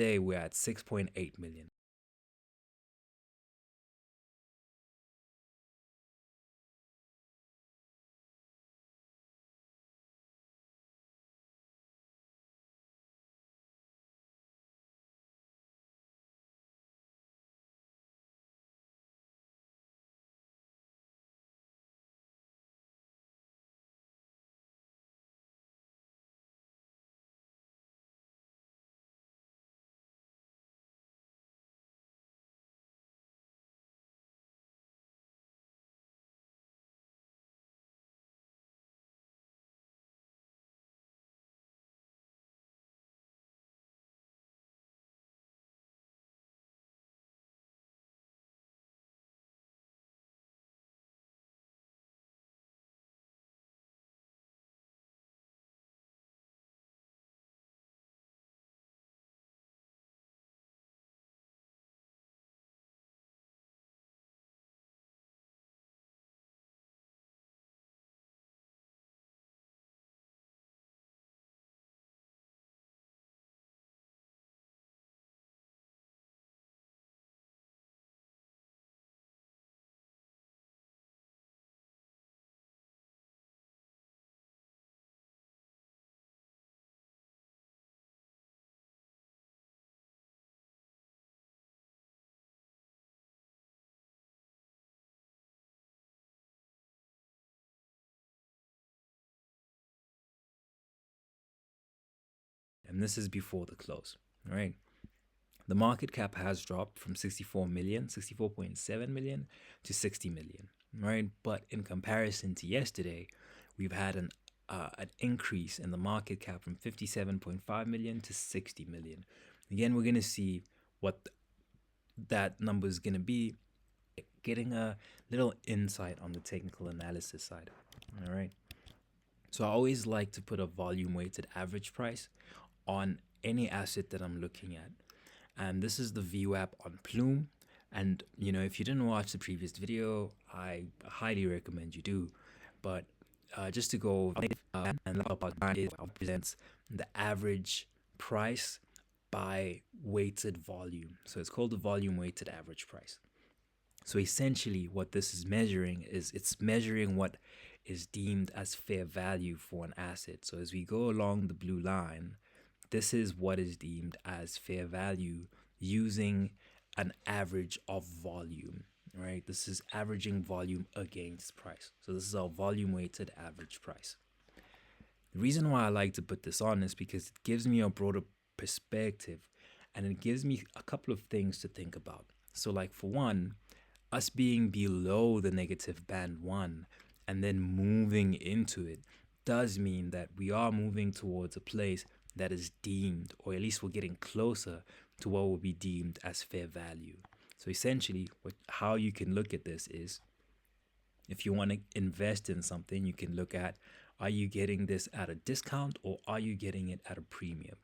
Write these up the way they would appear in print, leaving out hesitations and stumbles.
Today we're at 6.8 million. And this is before the close, right? The market cap has dropped from 64.7 million to 60 million, right? But in comparison to yesterday, we've had an increase in the market cap from 57.5 million to 60 million. Again, we're going to see what that number is going to be, getting a little insight on the technical analysis side. All right. So I always like to put a volume weighted average price on any asset that I'm looking at. And this is the VWAP on Plume. And if you didn't watch the previous video, I highly recommend you do. But just to go and it presents the average price by weighted volume. So it's called the volume weighted average price. So essentially what this is measuring is it's measuring what is deemed as fair value for an asset. So as we go along the blue line, this is what is deemed as fair value using an average of volume, right? This is averaging volume against price. So this is our volume weighted average price. The reason why I like to put this on is because it gives me a broader perspective and it gives me a couple of things to think about. So like for one, us being below the negative band 1 and then moving into it does mean that we are moving towards a place that is deemed, or at least we're getting closer to what will be deemed as fair value. So essentially, how you can look at this is, if you want to invest in something, you can look at, are you getting this at a discount or are you getting it at a premium?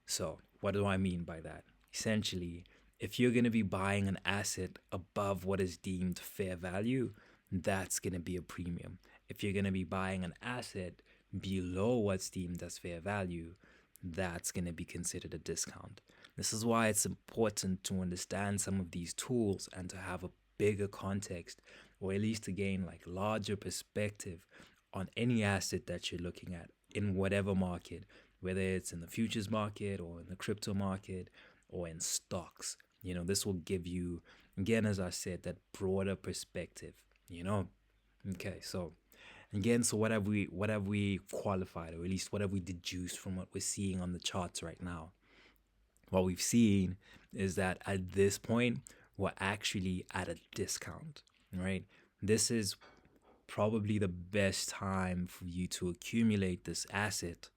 So, what do I mean by that? Essentially, if you're going to be buying an asset above what is deemed fair value, that's going to be a premium. If you're going to be buying an asset below what's deemed as fair value, that's going to be considered a discount. This is why it's important to understand some of these tools and to have a bigger context, or at least to gain like larger perspective on any asset that you're looking at in whatever market, whether it's in the futures market or in the crypto market or in stocks. This will give you, again, as I said, that broader perspective. Okay, so again, so what have we qualified, or at least what have we deduced from what we're seeing on the charts right now? What we've seen is that at this point we're actually at a discount, right? This is probably the best time for you to accumulate this asset,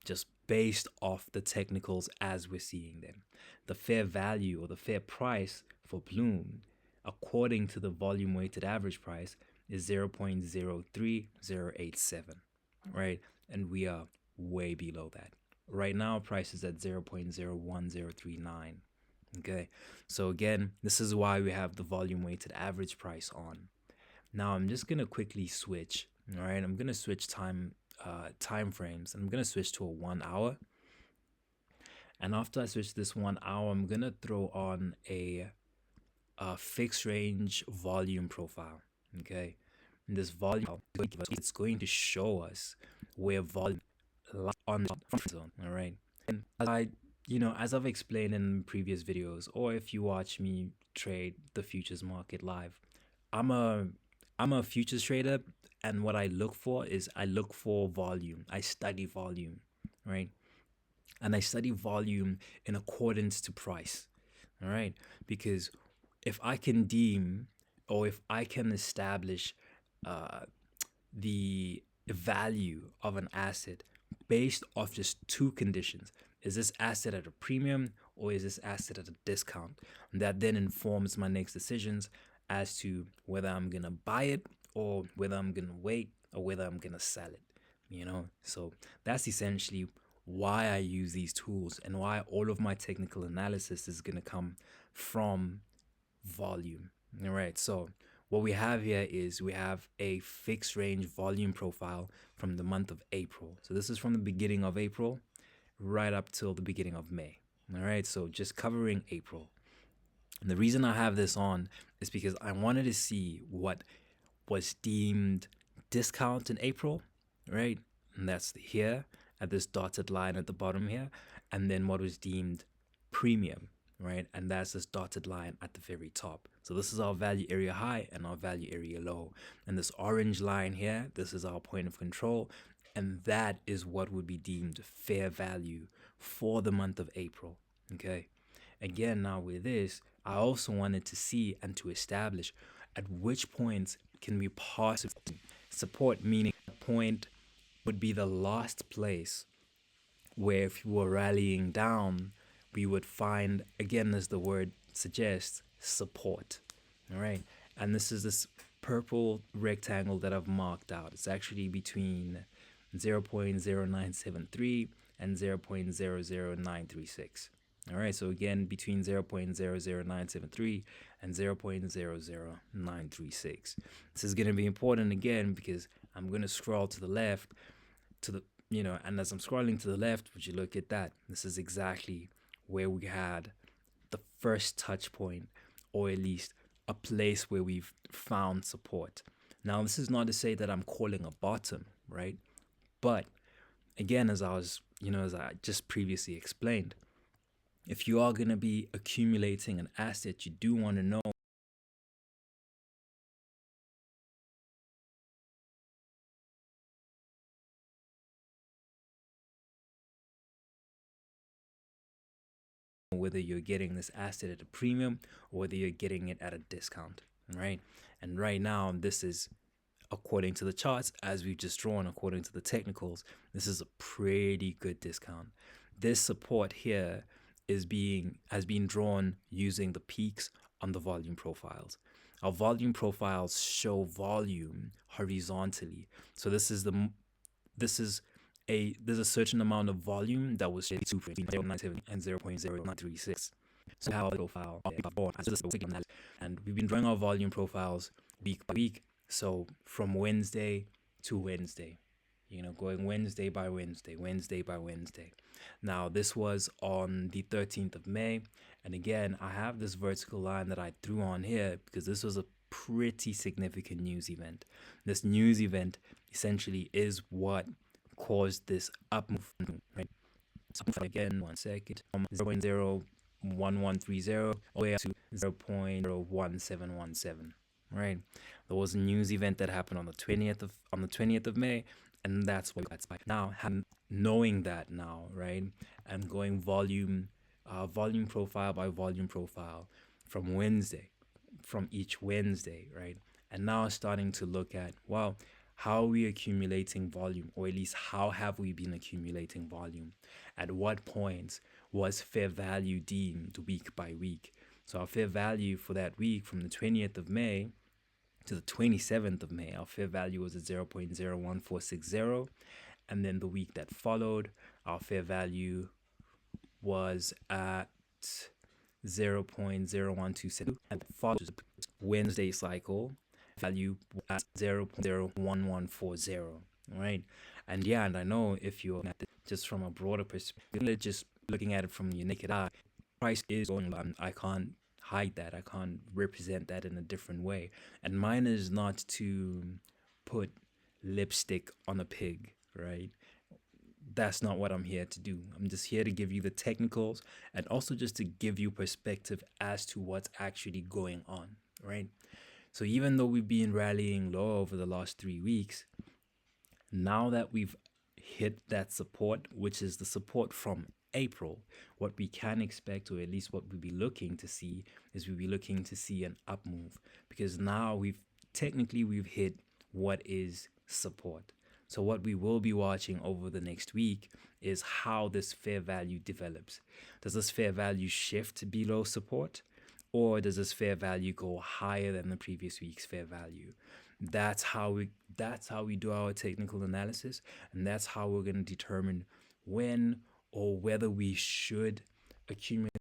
just based off the technicals as we're seeing them. The fair value or the fair price for Plume, according to the volume weighted average price, is 0.03087, right? And we are way below that. Right now, price is at 0.01039. Okay, so again, this is why we have the volume weighted average price on. Now I'm just gonna quickly switch. All right, I'm gonna switch time frames. I'm gonna switch to a 1 hour. And after I switch this 1 hour, I'm gonna throw on a fixed range volume profile. Okay, and this volume, it's going to show us where volume on the zone. All right, and as I've explained in previous videos, or if you watch me trade the futures market live, I'm a futures trader, and what I look for is I look for volume. I study volume, right? And I study volume in accordance to price, all right? Because if I can deem, or if I can establish the value of an asset based off just two conditions: is this asset at a premium, or is this asset at a discount? And that then informs my next decisions as to whether I'm gonna buy it, or whether I'm gonna wait, or whether I'm gonna sell it. So that's essentially why I use these tools, and why all of my technical analysis is gonna come from volume. All right, so what we have here is we have a fixed range volume profile from the month of April. So this is from the beginning of April right up till the beginning of May. All right, so just covering April. And the reason I have this on is because I wanted to see what was deemed discount in April, right? And that's here at this dotted line at the bottom here. And then what was deemed premium, right? And that's this dotted line at the very top. So this is our value area high and our value area low. And this orange line here, this is our point of control. And that is what would be deemed fair value for the month of April. Okay. Again, now with this, I also wanted to see and to establish at which points can we pass support, meaning a point would be the last place where if you were rallying down, we would find, again, as the word suggests, support. All right. And this is this purple rectangle that I've marked out. It's actually between 0.0973 and 0.00936. All right, so again, between 0.00973 and 0.00936. This is going to be important again because I'm going to scroll to the left to the, and as I'm scrolling to the left, would you look at that? This is exactly where we had the first touch point, or at least a place where we've found support. Now, this is not to say that I'm calling a bottom, right? But again, as I just previously explained, if you are going to be accumulating an asset, you do want to know whether you're getting this asset at a premium or whether you're getting it at a discount, right? And right now, this is, according to the charts, as we've just drawn, according to the technicals, this is a pretty good discount. This support here has been drawn using the peaks on the volume profiles. Our volume profiles show volume horizontally. So there's a certain amount of volume that was between 0.97 and 0.0936. So how profile and we've been drawing our volume profiles week by week. So from Wednesday to Wednesday, going Wednesday by Wednesday, Wednesday by Wednesday. Now, this was on the 13th of May. And again, I have this vertical line that I threw on here because this was a pretty significant news event. This news event essentially is what caused this up movement, right? So again, 1 second, from 0.01130 all the way up to 0.01717. Right, there was a news event that happened on the 20th of May, and that's what that's like. Now, knowing that now, right, I'm going volume profile by volume profile from each Wednesday, right, and now starting to look at, well, how are we accumulating volume, or at least how have we been accumulating volume? At what points was fair value deemed week by week? So our fair value for that week from the 20th of May to the 27th of May, our fair value was at 0.01460. And then the week that followed, our fair value was at 0.0127. And the following Wednesday cycle, value at 0.01140. Right. And yeah, and I know if you're at it just from a broader perspective, just looking at it from your naked eye, price is going up. I can't hide that. I can't represent that in a different way. And mine is not to put lipstick on a pig, right? That's not what I'm here to do. I'm just here to give you the technicals and also just to give you perspective as to what's actually going on, right? So even though we've been rallying low over the last 3 weeks, now that we've hit that support, which is the support from April, what we can expect, or at least what we'll be looking to see, is we'll be looking to see an up move, because now we've hit what is support. So what we will be watching over the next week is how this fair value develops. Does this fair value shift below support, or does this fair value go higher than the previous week's fair value? That's how we do our technical analysis, and that's how we're going to determine when or whether we should accumulate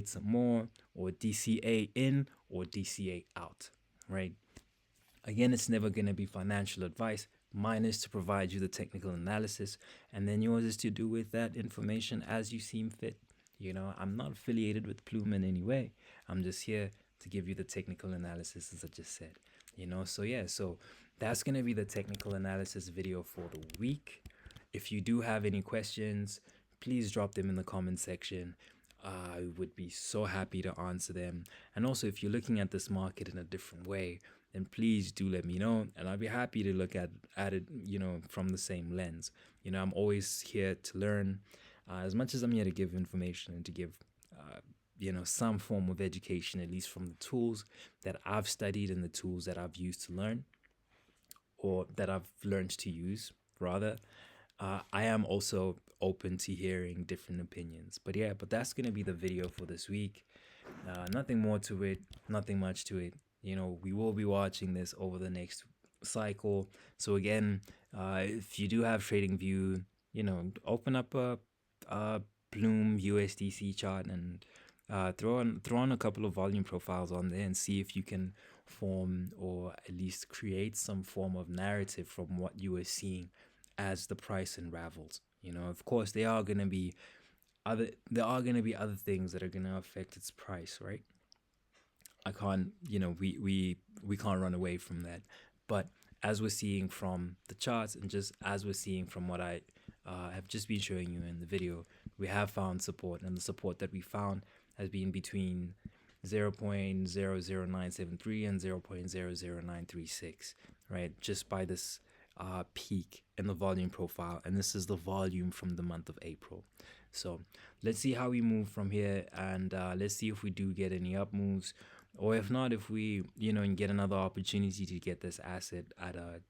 some more, or DCA in or DCA out, right? Again, it's never going to be financial advice. Mine is to provide you the technical analysis, and then yours is to do with that information as you seem fit. I'm not affiliated with Plume in any way. I'm just here to give you the technical analysis, as I just said. So yeah, so that's going to be the technical analysis video for the week. If you do have any questions, please drop them in the comment section. I would be so happy to answer them. And also, if you're looking at this market in a different way, then please do let me know, and I'll be happy to look at it, from the same lens. I'm always here to learn, as much as I'm here to give information and to give, some form of education, at least from the tools that I've studied and the tools that I've used to learn, or that I've learned to use, rather. I am also open to hearing different opinions. But yeah, that's going to be the video for this week. Nothing more to it, nothing much to it. We will be watching this over the next cycle. So again, if you do have TradingView, open up a Plume USDC chart and throw on a couple of volume profiles on there and see if you can form, or at least create, some form of narrative from what you are seeing as the price unravels. Of course, there are going to be other things that are going to affect its price, right? I can't, we can't run away from that. But as we're seeing from the charts, and just as we're seeing from what I have just been showing you in the video, we have found support, and the support that we found has been between 0.00973 and 0.00936, right? Just by this peak in the volume profile, and this is the volume from the month of April. So let's see how we move from here, and let's see if we do get any up moves, or if not, if we get another opportunity to get this asset at a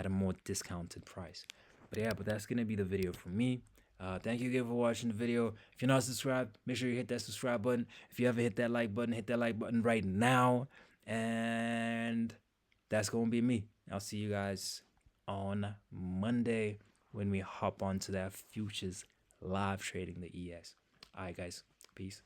more discounted price. But that's gonna be the video from me. Thank you again for watching the video. If you're not subscribed, make sure you hit that subscribe button. If you haven't hit that like button, hit that like button right now. And that's gonna be me. I'll see you guys on Monday when we hop onto that futures live trading, the ES. All right, guys. Peace.